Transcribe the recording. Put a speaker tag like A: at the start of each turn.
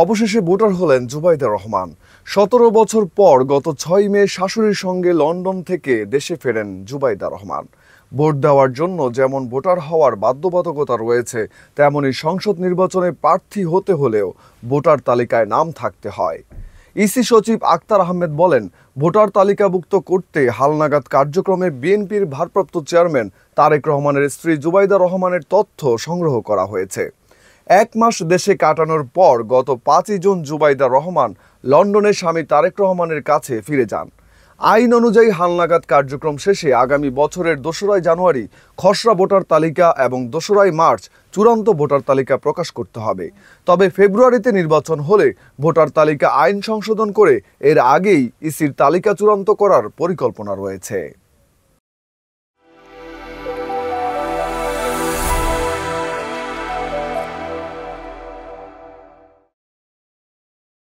A: অবশেষে ভোটার হলেন জুবাইদা রহমান। ১৭ বছর পর গত ৬ মে শাশুড়ির সঙ্গে লন্ডন থেকে দেশে ফেরেন জুবাইদা রহমান। ভোট দেওয়ার জন্য যেমন ভোটার হওয়ার বাধ্যবাধকতা রয়েছে, তেমনি সংসদ নির্বাচনে প্রার্থী হতে হলেও ভোটার তালিকায় নাম থাকতে হয়। ইসি সচিব আক্তার আহমেদ বলেন, ভোটার তালিকাভুক্ত করতে হালনাগাদ কার্যক্রমে বিএনপির ভারপ্রাপ্ত চেয়ারম্যান তারেক রহমানের স্ত্রী জুবাইদা রহমানের তথ্য সংগ্রহ করা হয়েছে। ১ মাস দেশে কাটানোর পর গত ৫ই জুন জুবাইদা রহমান লন্ডনে স্বামী তারেক রহমানের কাছে ফিরে যান। আইন অনুযায়ী হালনাগাদ কার্যক্রম শেষে আগামী বছরের ২রা জানুয়ারি খসড়া ভোটার তালিকা এবং ২রা মার্চ চূড়ান্ত ভোটার তালিকা প্রকাশ করতে হবে। তবে ফেব্রুয়ারিতে নির্বাচন হলে ভোটার তালিকা আইন সংশোধন করে এর আগেই ইসির তালিকা চূড়ান্ত করার পরিকল্পনা রয়েছে।